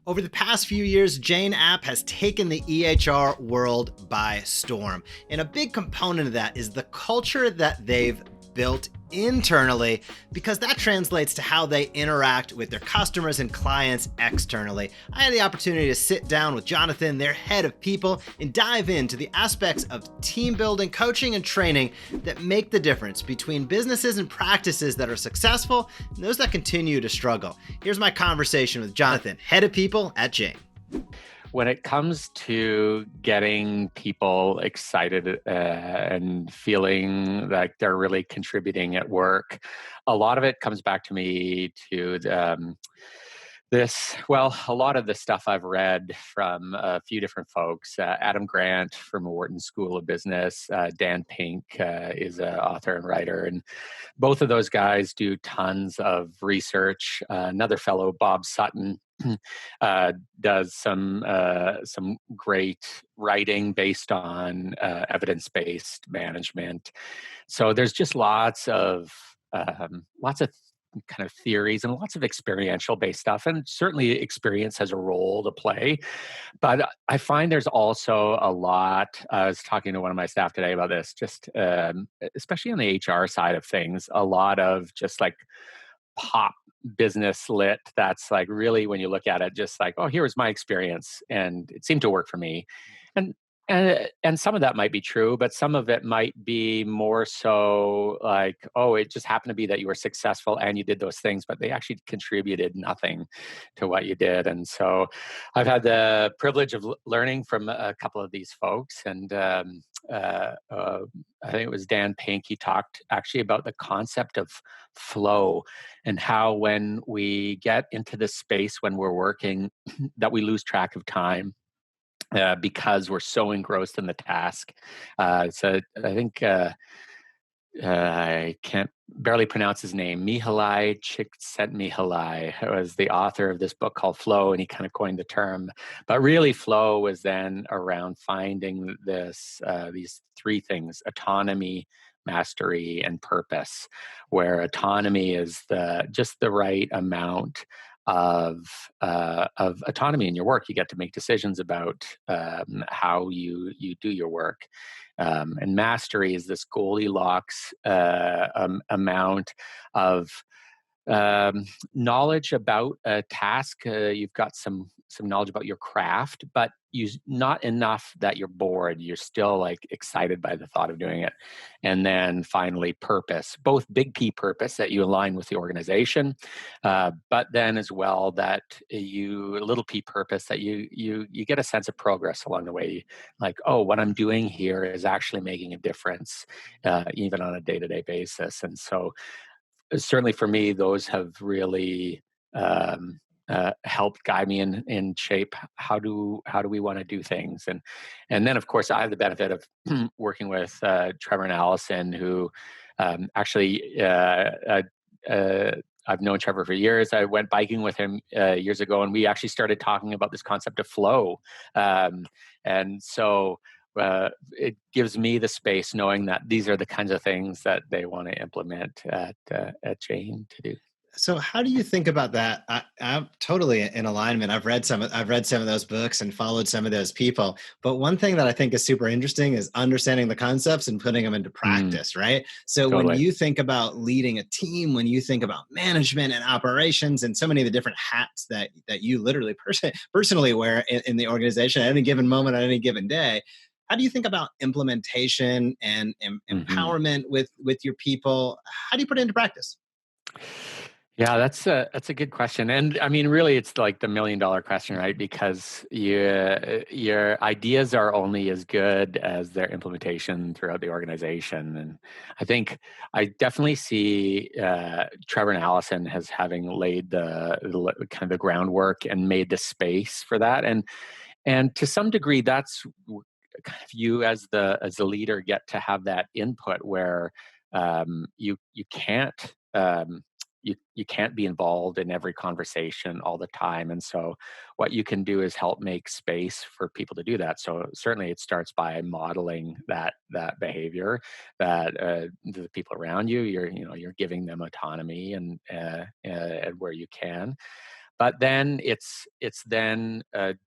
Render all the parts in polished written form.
Over the past few years, Jane.app has taken the EHR world by storm. And a big component of that is the culture that they've built internally, because that translates to how they interact with their customers and clients externally. I had the opportunity to sit down with Jonathan, their head of people, and dive into the aspects of team building, coaching, and training that make the difference between businesses and practices that are successful and those that continue to struggle. Here's my conversation with Jonathan, head of people at Jane. When it comes to getting people excited and feeling like they're really contributing at work, a lot of it comes back to me to a lot of the stuff I've read from a few different folks. Adam Grant from Wharton School of Business, Dan Pink is an author and writer, and both of those guys do tons of research. Another fellow, Bob Sutton, does some great writing based on evidence-based management. So there's just lots of kind of theories and lots of experiential based stuff, and certainly experience has a role to play. But I find there's also a lot. I was talking to one of my staff today about this, just especially on the HR side of things, a lot of just like pop business lit that's like really, when you look at it, just like, oh, here was my experience and it seemed to work for me. And and some of that might be true, but some of it might be more so like, oh, it just happened to be that you were successful and you did those things, but they actually contributed nothing to what you did. And so I've had the privilege of learning from a couple of these folks. And I think it was Dan Pink. He talked actually about the concept of flow and how when we get into this space when we're working, that we lose track of time. Because we're so engrossed in the task. So I think I can't barely pronounce his name. Mihaly Csikszentmihalyi was the author of this book called Flow, and he kind of coined the term. But really, flow was then around finding these three things: autonomy, mastery, and purpose. Where autonomy is just the right amount of autonomy in your work. You get to make decisions about how you do your work. And mastery is this Goldilocks amount of knowledge about a task. You've got some knowledge about your craft, but not enough that you're bored. You're still like excited by the thought of doing it. And then finally, purpose, both big P purpose, that you align with the organization, but then as well that little P purpose, that you get a sense of progress along the way. Like, oh, what I'm doing here is actually making a difference, even on a day-to-day basis. And so certainly for me, those have really helped guide me in shape. How do we want to do things? And then of course I have the benefit of working with Trevor and Allison, who actually I've known Trevor for years. I went biking with him years ago, and we actually started talking about this concept of flow. And so it gives me the space knowing that these are the kinds of things that they want to implement at Jane to do. So how do you think about that? I'm totally in alignment. I've read some of those books and followed some of those people. But one thing that I think is super interesting is understanding the concepts and putting them into practice, right? So Totally. When you think about leading a team, when you think about management and operations and so many of the different hats that you literally personally wear in the organization at any given moment, on any given day, how do you think about implementation and empowerment with your people? How do you put it into practice? Yeah, that's a good question. And I mean, really, it's like the $1 million question, right? Because your ideas are only as good as their implementation throughout the organization. And I think I definitely see Trevor and Allison as having laid the kind of the groundwork and made the space for that. And to some degree, that's kind of you as the leader get to have that input where you can't. You can't be involved in every conversation all the time. And so what you can do is help make space for people to do that. So certainly it starts by modeling that behavior, that the people around you, you're giving them autonomy and where you can. But then it's then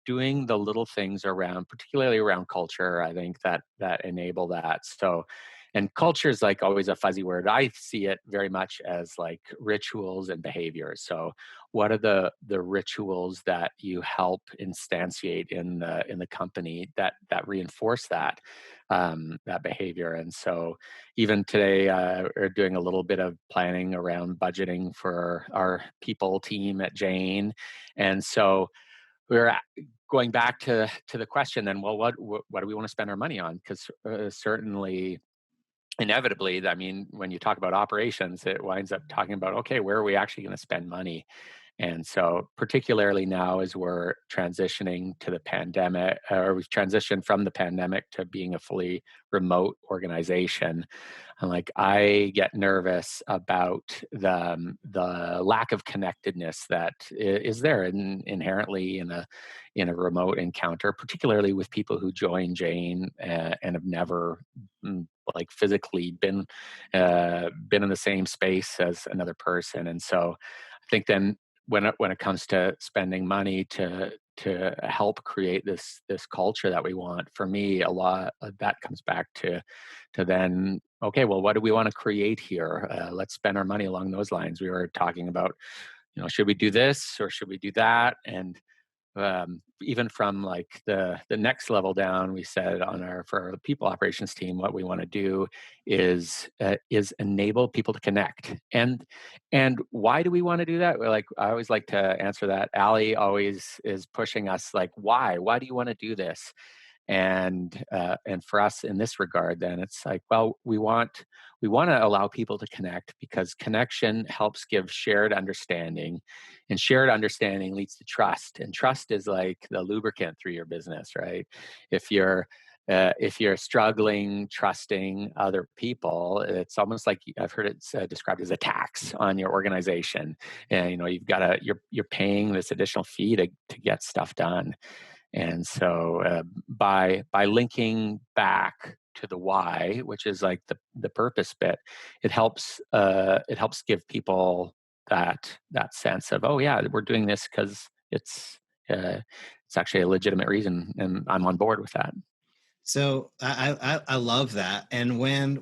doing the little things around, particularly around culture, I think that enable that. So, and culture is like always a fuzzy word. I see it very much as like rituals and behaviors. So, what are the rituals that you help instantiate in the company that reinforce that behavior? And so, even today, we're doing a little bit of planning around budgeting for our people team at Jane, and so we're going back to the question then. Well, what do we want to spend our money on? Because certainly, inevitably, I mean, when you talk about operations, it winds up talking about, okay, where are we actually going to spend money? And so, particularly now, as we're transitioning to the pandemic, or we've transitioned from the pandemic to being a fully remote organization, and like I get nervous about the lack of connectedness that is there inherently in a remote encounter, particularly with people who join Jane and have never like physically been in the same space as another person. And so I think then when it comes to spending money to help create this culture that we want, for me, a lot of that comes back to then, okay, well, what do we want to create here? Let's spend our money along those lines. We were talking about, should we do this or should we do that? And even from like the next level down, we said for our people operations team, what we want to do is enable people to connect. And why do we want to do that? Like, I always like to answer that. Allie always is pushing us, like, why do you want to do this? And for us in this regard, then it's like, well, we want to allow people to connect, because connection helps give shared understanding, and shared understanding leads to trust, and trust is like the lubricant through your business, right? If you're struggling trusting other people, it's almost like, I've heard it described as a tax on your organization, and you're paying this additional fee to get stuff done. And so, by linking back to the why, which is like the purpose bit, it helps give people that sense of, oh yeah, we're doing this because it's actually a legitimate reason, and I'm on board with that. So I love that. And when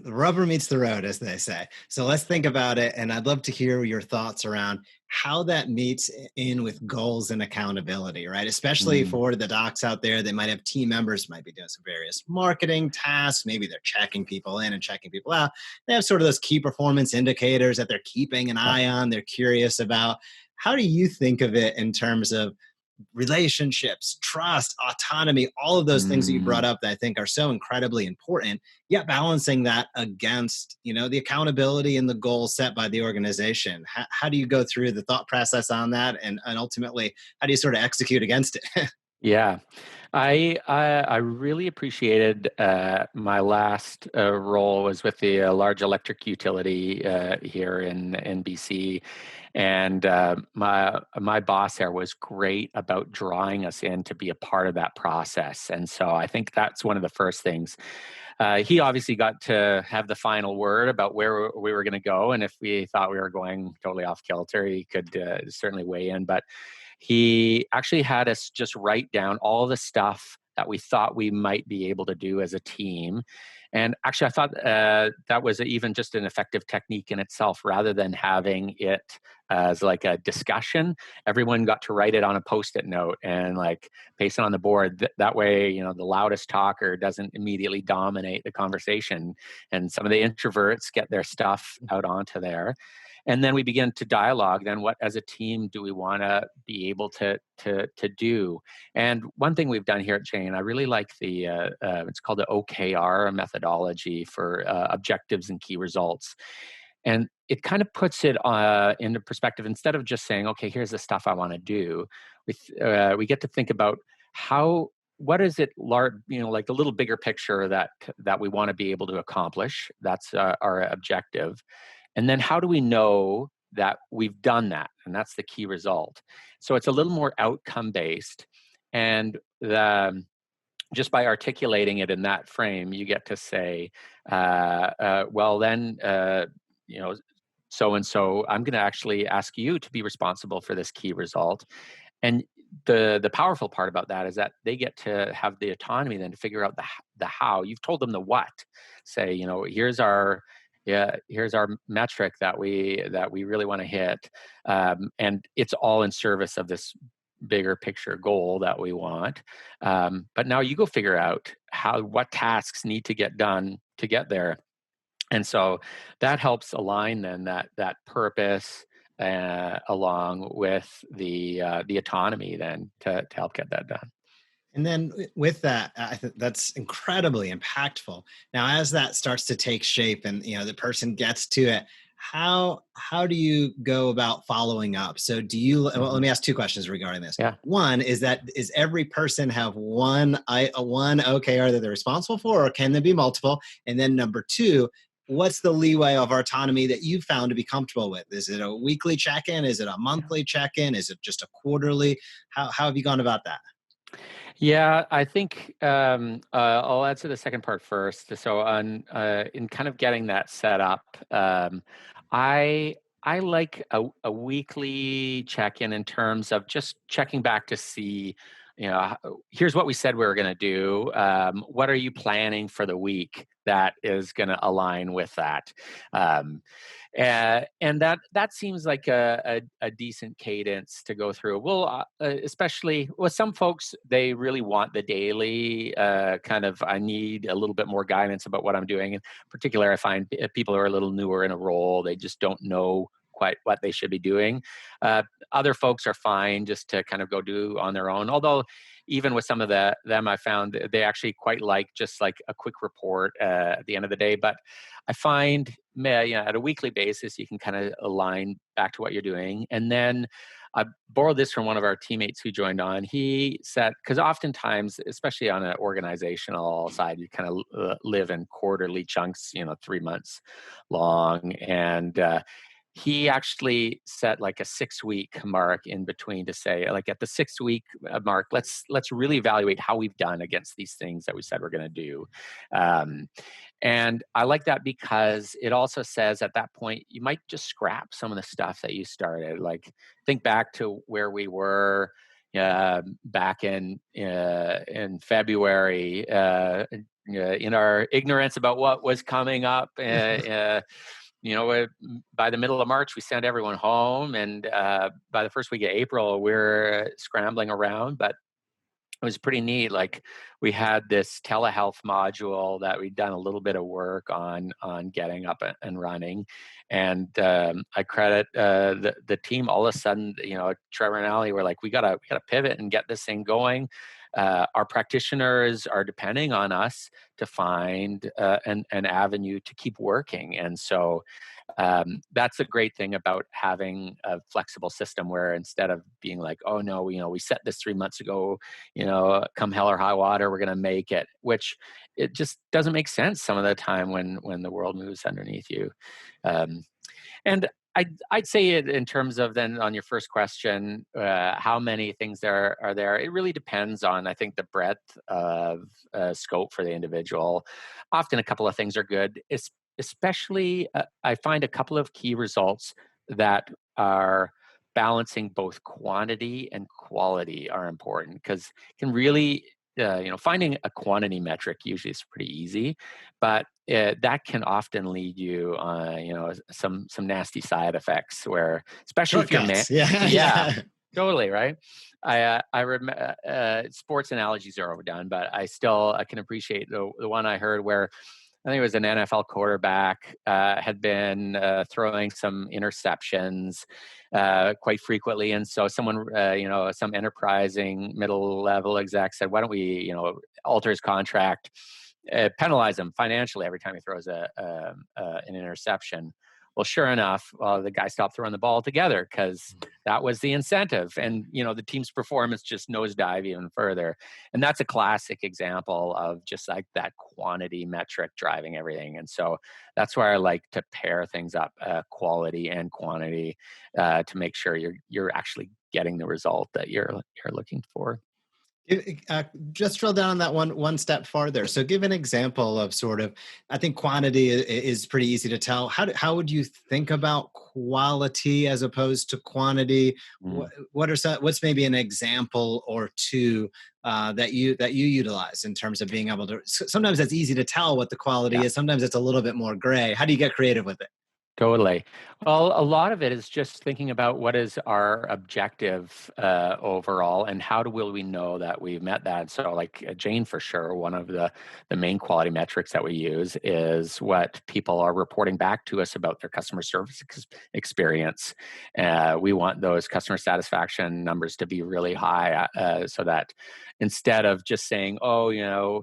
the rubber meets the road, as they say. So let's think about it. And I'd love to hear your thoughts around how that meets in with goals and accountability, right? Especially Mm, for the docs out there, they might have team members, might be doing some various marketing tasks. Maybe they're checking people in and checking people out. They have sort of those key performance indicators that they're keeping an yeah. eye on. They're curious about. How do you think of it in terms of relationships, trust, autonomy, all of those things that you brought Mm. up that I think are so incredibly important, yet balancing that against, the accountability and the goals set by the organization. How do you go through the thought process on that? And ultimately, how do you sort of execute against it? Yeah, I really appreciated my last role was with the large electric utility here in BC, and my boss there was great about drawing us in to be a part of that process. And so I think that's one of the first things. He obviously got to have the final word about where we were going to go, and if we thought we were going totally off kilter, he could certainly weigh in. But he actually had us just write down all the stuff that we thought we might be able to do as a team. And actually, I thought that was even just an effective technique in itself, rather than having it as like a discussion. Everyone got to write it on a post-it note and like paste it on the board. That way, the loudest talker doesn't immediately dominate the conversation, and some of the introverts get their stuff out onto there. And then we begin to dialogue. Then, what as a team do we want to be able to do? And one thing we've done here at Jane, I really like it's called the OKR methodology for objectives and key results. And it kind of puts it into perspective. Instead of just saying, okay, here's the stuff I want to do, we get to think about what is it large, like the little bigger picture that we want to be able to accomplish. That's our objective. And then how do we know that we've done that? And that's the key result. So it's a little more outcome based. And just by articulating it in that frame, you get to say, well, then, you know, so and so, I'm going to actually ask you to be responsible for this key result. And the powerful part about that is that they get to have the autonomy then to figure out the how. You've told them the what. Say, here's our metric that we really want to hit, and it's all in service of this bigger picture goal that we want. But now you go figure out what tasks need to get done to get there. And so that helps align then that purpose along with the autonomy then to help get that done. And then with that, I think that's incredibly impactful. Now, as that starts to take shape and the person gets to it, how do you go about following up? So well, let Mhm. me ask two questions regarding this. Yeah. One is every person have one OKR that they're responsible for, or can there be multiple? And then number two, what's the leeway of autonomy that you found to be comfortable with? Is it a weekly check-in? Is it a monthly check-in? Is it just a quarterly? How have you gone about that? Yeah, I think I'll answer the second part first. So, in kind of getting that set up, I like a weekly check-in in terms of just checking back to see, here's what we said we were going to do. What are you planning for the week that is going to align with that? Um, and that seems like a decent cadence to go through. Well, especially with some folks, they really want the daily kind of. I need a little bit more guidance about what I'm doing. In particular, I find people who are a little newer in a role, they just don't know quite what they should be doing. Other folks are fine just to kind of go do on their own. Although, even with some of them, I found they actually quite like just like a quick report at the end of the day. But I find at a weekly basis, you can kind of align back to what you're doing. And then I borrowed this from one of our teammates who joined on. He said, because oftentimes, especially on an organizational side, you kind of live in quarterly chunks, 3 months long. And he actually set like a 6 week mark in between to say, like, at the 6 week mark, let's really evaluate how we've done against these things that we said we're going to do. Um, and I like that because it also says at that point, you might just scrap some of the stuff that you started. Like, think back to where we were back in February, in our ignorance about what was coming up. By the middle of March, we sent everyone home. And by the first week of April, we're scrambling around. But it was pretty neat. Like, we had this telehealth module that we'd done a little bit of work on getting up and running, and I credit the team. All of a sudden, Trevor and Ali were like, we gotta pivot and get this thing going. Our practitioners are depending on us to find an avenue to keep working, and so that's a great thing about having a flexible system where instead of being like, oh no, we set this 3 months ago, come hell or high water, we're going to make it, which it just doesn't make sense some of the time when the world moves underneath you. Um, and I'd say it in terms of then on your first question, how many things there are there. It really depends on, I think, the breadth of scope for the individual. Often a couple of things are good, especially I find a couple of key results that are balancing both quantity and quality are important, because it can really finding a quantity metric usually is pretty easy, but that can often lead you some nasty side effects where, especially if you're Shortcuts. Yeah, yeah, yeah. totally right. I remember sports analogies are overdone, but I can appreciate the one I heard where I think it was an NFL quarterback had been throwing some interceptions quite frequently, and so someone, some enterprising middle-level exec said, "Why don't we, alter his contract, penalize him financially every time he throws an interception?" Well, sure enough, the guy stopped throwing the ball altogether because that was the incentive, and the team's performance just nosedived even further. And that's a classic example of just like that quantity metric driving everything. And so that's where I like to pair things up, quality and quantity, to make sure you're actually getting the result that you're looking for. Just drill down on that one step farther. So give an example of sort of, I think quantity is pretty easy to tell. How would you think about quality as opposed to quantity? Mm, What's maybe an example or two that you utilize in terms of being able to? Sometimes it's easy to tell what the quality yeah. is. Sometimes it's a little bit more gray. How do you get creative with it? Totally. Well, a lot of it is just thinking about what is our objective overall, and how will we know that we've met that. So, like Jane, for sure, one of the main quality metrics that we use is what people are reporting back to us about their customer service experience. We want those customer satisfaction numbers to be really high, so that instead of just saying, "Oh,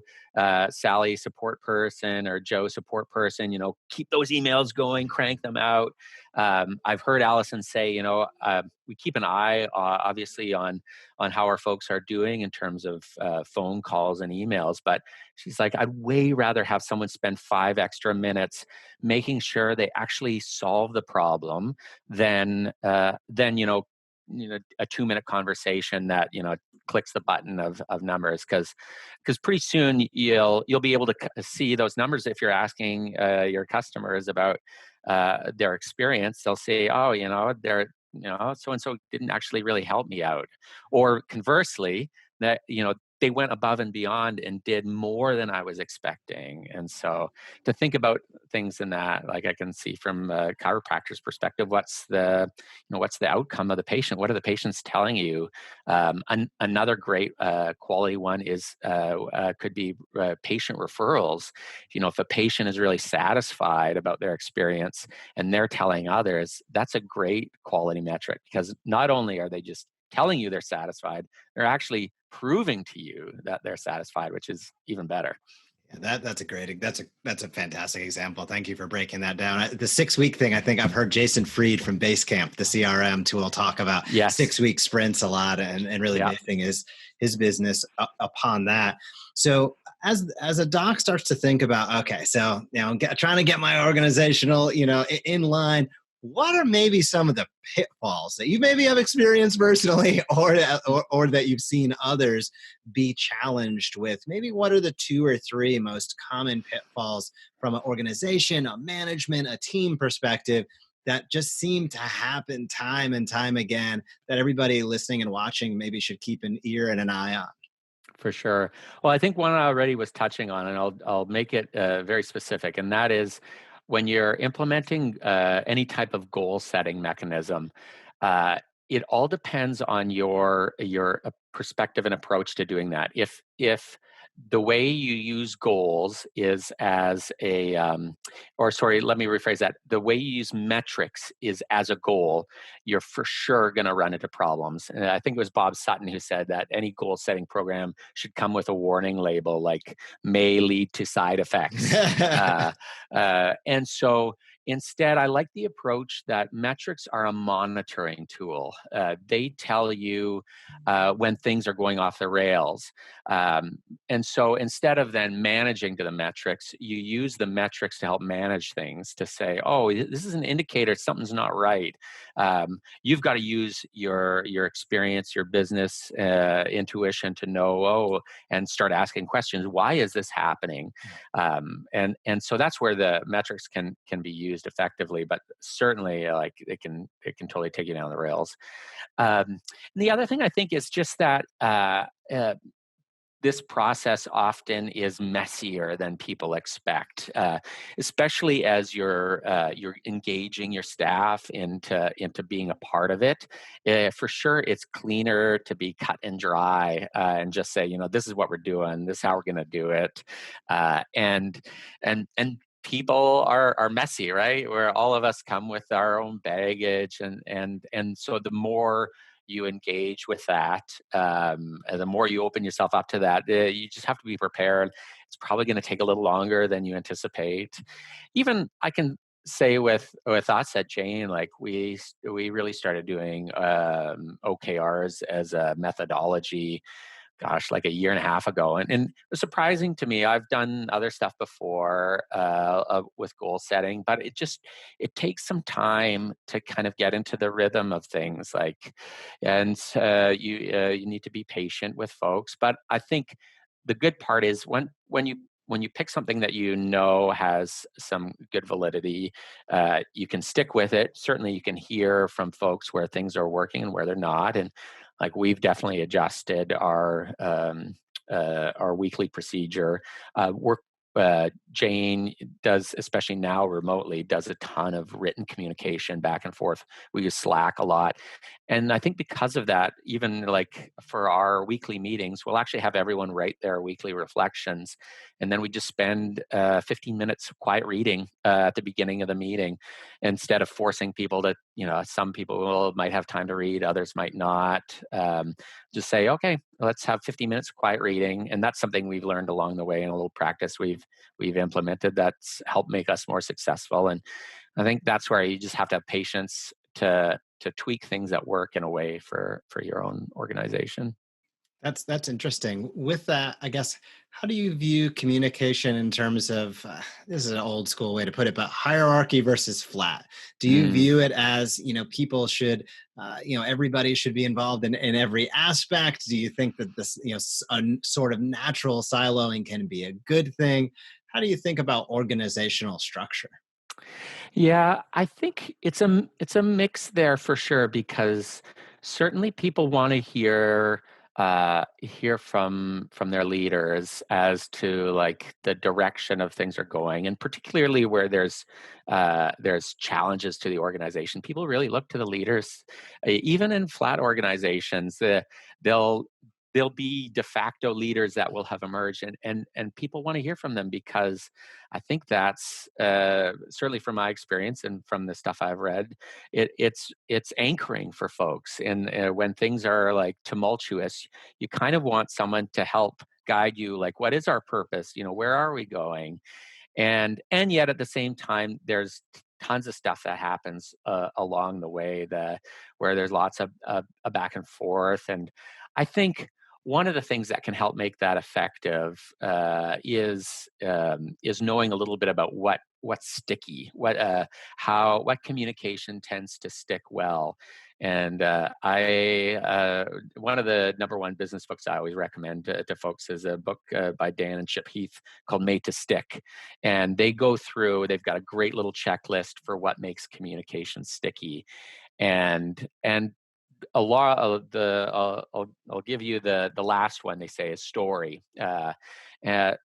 Sally support person or Joe support person, keep those emails going, crank them out." I've heard Allison say, we keep an eye, obviously, on how our folks are doing in terms of phone calls and emails. But she's like, I'd way rather have someone spend 5 extra minutes making sure they actually solve the problem than a 2-minute conversation that clicks the button of numbers, because pretty soon you'll be able to see those numbers. If you're asking your customers about their experience, they'll say, oh, they're so and so didn't actually really help me out, or conversely, that they went above and beyond and did more than I was expecting. And so to think about things in that, like, I can see from a chiropractor's perspective, what's the outcome of the patient? What are the patients telling you? Another great quality one is could be patient referrals. If a patient is really satisfied about their experience and they're telling others, that's a great quality metric, because not only are they just telling you they're satisfied, they're actually proving to you that they're satisfied, which is even better. Yeah, that's a fantastic example. Thank you for breaking that down. The 6 week thing, I think I've heard Jason Fried from Basecamp, the CRM tool, talk about Yes. 6 week sprints a lot, and really Yeah. basing his business upon that. So as a doc starts to think about, okay, so trying to get my organizational in line, what are maybe some of the pitfalls that you maybe have experienced personally, or that you've seen others be challenged with? Maybe what are the 2 or 3 most common pitfalls from an organization, a management, a team perspective that just seem to happen time and time again, that everybody listening and watching maybe should keep an ear and an eye on? For sure. Well, I think one I already was touching on, and I'll make it very specific, and that is when you're implementing any type of goal setting mechanism. Uh, it all depends on your perspective and approach to doing that. If the way you use goals is as or sorry, let me rephrase that. The way you use metrics is as a goal, you're for sure going to run into problems. And I think it was Bob Sutton who said that any goal setting program should come with a warning label, like may lead to side effects. And so instead, I like the approach that metrics are a monitoring tool. They tell you when things are going off the rails. And so instead of then managing to the metrics, you use the metrics to help manage things, to say, oh, this is an indicator something's not right. You've got to use your experience, your business intuition to know, and start asking questions. Why is this happening? And so that's where the metrics can be used effectively, but certainly like it can totally take you down the rails. And the other thing I think is just that this process often is messier than people expect, especially as you're engaging your staff into being a part of it. For sure, it's cleaner to be cut and dry and just say, this is what we're doing, this is how we're going to do it, and people are messy, right? Where all of us come with our own baggage, and so the more you engage with that, and the more you open yourself up to that, you just have to be prepared. It's probably going to take a little longer than you anticipate. Even I can say with us at Jane, like we really started doing OKRs as a methodology gosh, like a year and a half ago. And it was surprising to me. I've done other stuff before with goal setting, but it takes some time to kind of get into the rhythm of things. You need to be patient with folks. But I think the good part is when you pick something that you know has some good validity, you can stick with it. Certainly, you can hear from folks where things are working and where they're not. And like we've definitely adjusted our weekly procedure. Jane does, especially now remotely, does a ton of written communication back and forth. We use Slack a lot. And I think because of that, even like for our weekly meetings, we'll actually have everyone write their weekly reflections. And then we just spend 15 minutes of quiet reading at the beginning of the meeting instead of forcing people to, some people might have time to read, others might not. Just say, okay, let's have 50 minutes of quiet reading. And that's something we've learned along the way in a little practice we've implemented that's helped make us more successful. And I think that's where you just have to have patience to tweak things that work in a way for your own organization. That's interesting. With that, I guess, how do you view communication in terms of, this is an old school way to put it, but hierarchy versus flat? Do you view it as, people should, everybody should be involved in every aspect? Do you think that this, a sort of natural siloing can be a good thing? How do you think about organizational structure? Yeah, I think it's a mix there for sure, because certainly people want to hear from their leaders as to like the direction of things are going, and particularly where there's challenges to the organization. People really look to the leaders, even in flat organizations. They'll There'll be de facto leaders that will have emerged, and people want to hear from them, because I think that's certainly from my experience and from the stuff I've read, it's anchoring for folks. And when things are like tumultuous, you kind of want someone to help guide you, like, what is our purpose? Where are we going? And yet at the same time, there's tons of stuff that happens along the way, where there's lots of a back and forth. And I think one of the things that can help make that effective is knowing a little bit about what's sticky, what communication tends to stick well. And one of the number one business books I always recommend to folks is a book by Dan and Chip Heath called Made to Stick. And they've got a great little checklist for what makes communication sticky. And a lot of I'll give you the last one they say is story.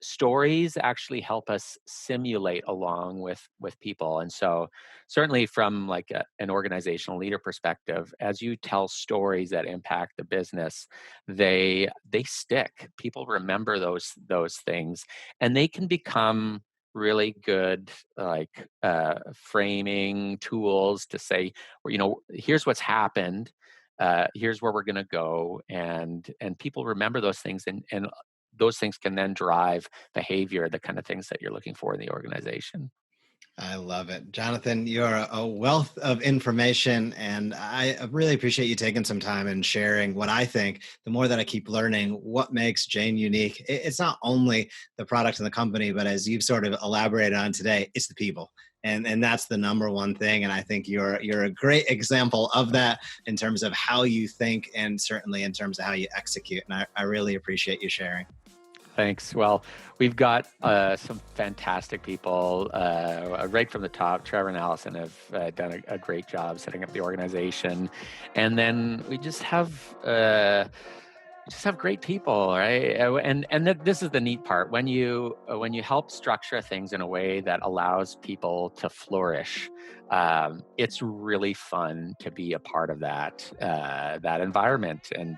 Stories actually help us simulate along with people. And so certainly from like an organizational leader perspective, as you tell stories that impact the business, they stick. People remember those things, and they can become really good like framing tools to say, here's what's happened, here's where we're going to go, and people remember those things, and those things can then drive behavior, the kind of things that you're looking for in the organization. I love it. Jonathan, you're a wealth of information, and I really appreciate you taking some time and sharing what I think. The more that I keep learning what makes Jane unique, it's not only the product and the company, but as you've sort of elaborated on today, it's the people. And that's the number one thing. And I think you're a great example of that in terms of how you think, and certainly in terms of how you execute. And I really appreciate you sharing. Thanks. Well, we've got some fantastic people right from the top. Trevor and Allison have done a great job setting up the organization. And then we just have great people, right? This is the neat part. When you help structure things in a way that allows people to flourish, it's really fun to be a part of that environment. And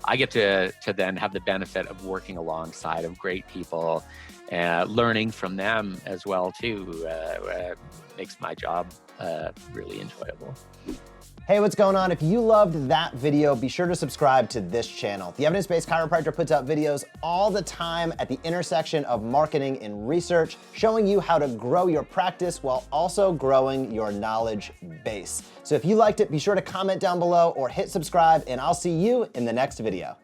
I get to then have the benefit of working alongside of great people, learning from them as well too. Makes my job really enjoyable. Hey, what's going on? If you loved that video, be sure to subscribe to this channel. The Evidence Based Chiropractor puts out videos all the time at the intersection of marketing and research, showing you how to grow your practice while also growing your knowledge base. So if you liked it, be sure to comment down below or hit subscribe, and I'll see you in the next video.